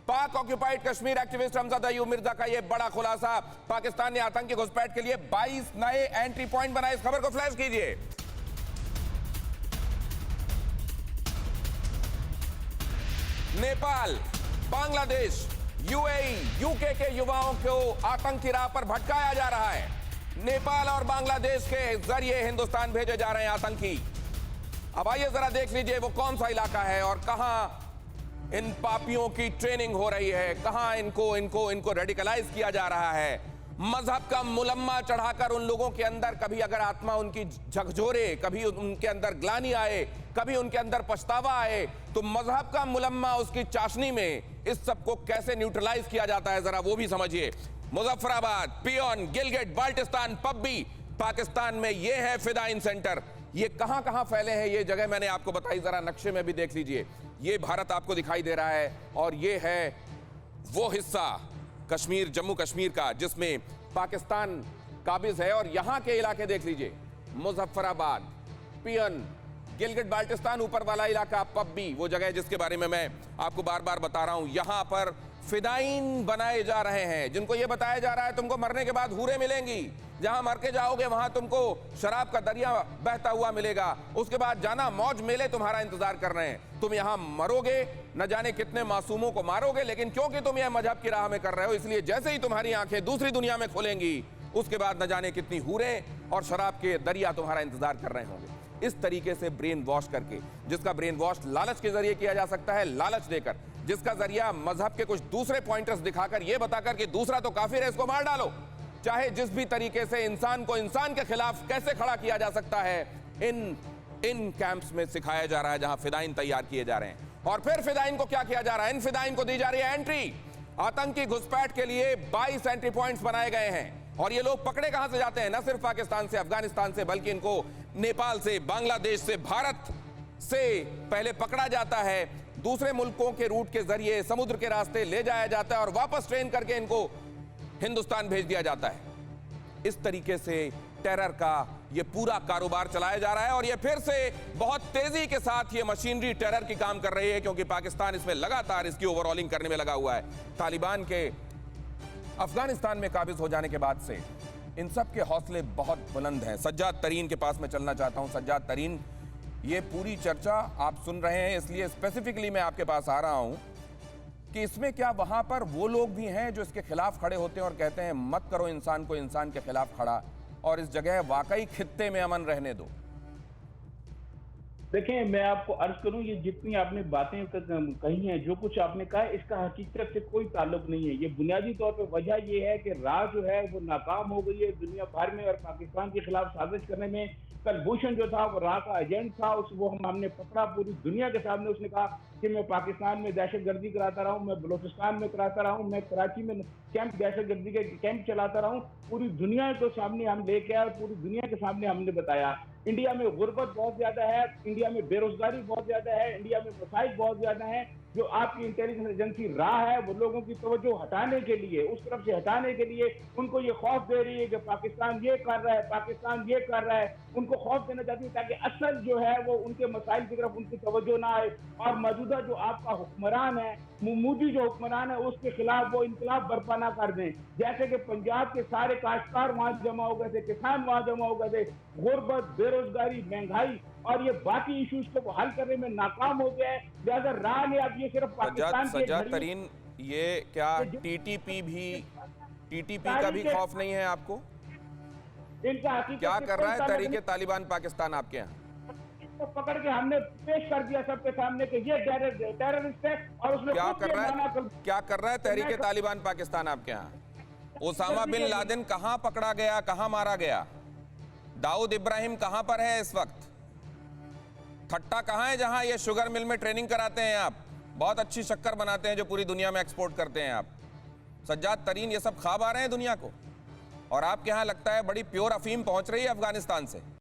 पाक occupied Kashmir activist Hamza Ayub Mirza का यह बड़ा खुलासा। पाकिस्तान ने आतंकी घुसपैठ के लिए 22 नए एंट्री पॉइंट बनाए। इस खबर को फ्लैश कीजिए। नेपाल, बांग्लादेश, यूएई, यूके के युवाओं को आतंक की राह पर भटकाया जा रहा है। नेपाल और बांग्लादेश के जरिए हिंदुस्तान भेजे जा रहे हैं आतंकी। अब आइए जरा देख लीजिए वो कौन सा इलाका है और कहां इन पापियों की ट्रेनिंग हो रही है, कहां इनको रेडिकलाइज किया जा रहा है। मजहब का मुलम्मा चढ़ाकर उन लोगों के अंदर कभी अगर आत्मा उनकी झकझोरे, कभी उनके अंदर ग्लानि आए, कभी उनके अंदर पछतावा आए, तो मजहब का मुलम्मा उसकी चाशनी में इस सबको कैसे न्यूट्रलाइज किया जाता है जरा वो भी समझिए। मुजफ्फराबाद, पियोन, गिलगिट बाल्टिस्तान, पब्बी, पाकिस्तान में ये है फिदाइन सेंटर। ये कहां कहां फैले हैं ये जगह मैंने आपको बताई, जरा नक्शे में भी देख लीजिए। ये भारत आपको दिखाई दे रहा है और ये है वो हिस्सा कश्मीर, जम्मू कश्मीर का जिसमें पाकिस्तान काबिज है। और यहां के इलाके देख लीजिए, मुजफ्फराबाद, पियन, गिलगिट बाल्टिस्तान, ऊपर वाला इलाका पब्बी, वो जगह जिसके बारे में मैं आपको बार बार बता रहा हूं। यहां पर फिदाइन बनाए जा रहे हैं जिनको यह बताया जा रहा है तुमको मरने के बाद हूरें मिलेंगी, जहां मर के जाओगे वहां तुमको शराब का दरिया बहता हुआ मिलेगा, उसके बाद जाना मौज मेले तुम्हारा इंतजार कर रहे हैं। तुम यहां मरोगे, न जाने कितने मासूमों को मारोगे, लेकिन क्योंकि तुम यह मजहब की राह में कर रहे हो इसलिए जैसे ही तुम्हारी आंखें दूसरी दुनिया में खुलेंगी उसके बाद न जाने कितनी हूरें और शराब के दरिया तुम्हारा इंतजार कर रहे होंगे। इस तरीके से ब्रेन वॉश करके, जिसका ब्रेन वॉश लालच के जरिए किया जा सकता है, लालच देकर, जिसका जरिया मजहब के कुछ दूसरे पॉइंटर्स दिखाकर यह बताकर कि दूसरा तो काफिर है इसको मार डालो, चाहे जिस भी तरीके से इंसान को इंसान के खिलाफ कैसे खड़ा किया जा सकता है, इन कैंप्स में सिखाया जा रहा है जहां फिदाइन तैयार किए जा रहे हैं। और फिर फिदाइन को क्या किया जा रहा है, इन फिदाइन को दी जा रही है एंट्री। आतंकी घुसपैठ के लिए 22 एंट्री पॉइंट्स बनाए गए हैं और ये लोग पकड़े कहां से जाते हैं, न सिर्फ पाकिस्तान से, अफगानिस्तान से, बल्कि इनको नेपाल से, बांग्लादेश से, भारत से पहले पकड़ा जाता है, दूसरे मुल्कों के रूट के जरिए समुद्र के रास्ते ले जाया जाता है और वापस ट्रेन करके इनको हिंदुस्तान भेज दिया जाता है। इस तरीके से टेरर का ये पूरा कारोबार चलाया जा रहा है और ये फिर से बहुत तेजी के साथ ये मशीनरी टेरर की काम कर रही है क्योंकि पाकिस्तान इसमें लगातार इसकी ओवरऑलिंग करने में लगा हुआ है। तालिबान के अफगानिस्तान में काबिज हो जाने के बाद से इन सब के हौसले बहुत बुलंद हैं। सज्जाद तरीन के पास मैं चलना चाहता हूं। सज्जाद तरीन, ये पूरी चर्चा आप सुन रहे हैं इसलिए स्पेसिफिकली मैं आपके पास आ रहा हूं कि इसमें क्या वहां पर वो लोग भी हैं जो इसके खिलाफ खड़े होते हैं और कहते हैं मत करो इंसान को इंसान के खिलाफ खड़ा, और इस जगह वाकई खित्ते में अमन रहने दो? देखें, मैं आपको अर्ज करूं, ये जितनी आपने बातें कही हैं, जो कुछ आपने कहा है, इसका हकीकत से कोई ताल्लुक नहीं है। ये बुनियादी तौर पे वजह ये है कि राह जो है वो नाकाम हो गई है दुनिया भर में और पाकिस्तान के खिलाफ साजिश करने में। कलभूषण जो था वो राह का एजेंट था, वो हमने पकड़ा, पूरी दुनिया के सामने उसने कहा कि मैं पाकिस्तान में दहशतगर्दी कराता रहा हूँ, मैं बलूचिस्तान में कराता रहा हूँ, मैं कराची में कैंप, दहशतगर्दी के कैंप चलाता रहा हूँ। पूरी दुनिया को सामने हम लेके आए, पूरी दुनिया के सामने हमने बताया। इंडिया में गुर्बत बहुत ज्यादा है, इंडिया में बेरोजगारी बहुत ज्यादा है, इंडिया में मसाइल बहुत ज्यादा है। जो आपकी इंटेलिजेंस एजेंसी राह है वो लोगों की तवज्जो हटाने के लिए, उस तरफ से हटाने के लिए उनको ये खौफ दे रही है कि पाकिस्तान ये कर रहा है, पाकिस्तान ये कर रहा है, उनको खौफ देना चाहती है ताकि असल जो है वो उनके मसाइल की तरफ उनकी तवज्जो ना आए और मौजूदा जो आपका हुक्मरान है, मोदी जो हुक्मरान है, उसके खिलाफ वो इनकलाब बर्पा ना कर दें। जैसे कि पंजाब के सारे काश्तकार वहां जमा हो गए थे, किसान वहां जमा हो गए थे, गुर्बत, बेरोजगारी, महंगाई और ये बाकी इश्यूज को हल करने में नाकाम हो गया है। लिहाजा राह ने अब ये सिर्फ पाकिस्तान के सज्जाद तरीन, ये क्या टीटीपी का भी खौफ नहीं है आपको? इनका क्या कर रहा है तहरीके तालिबान पाकिस्तान आपके यहाँ? तो पकड़ के हमने पेश कर दिया सबके सामने कि ये टेररिस्ट है और उसने क्या कर रहा है तहरीके तालिबान पाकिस्तान आपके यहाँ? ओसामा बिन लादेन कहां पकड़ा गया, कहां मारा गया? दाऊद इब्राहिम कहां पर है इस वक्त? थट्टा कहां है जहां ये शुगर मिल में ट्रेनिंग कराते हैं आप? बहुत अच्छी शक्कर बनाते हैं जो पूरी दुनिया में एक्सपोर्ट करते हैं आप। सज्जाद तरीन, ये सब ख्वाब आ रहे हैं दुनिया को और आपके यहाँ लगता है बड़ी प्योर अफीम पहुंच रही है अफगानिस्तान से।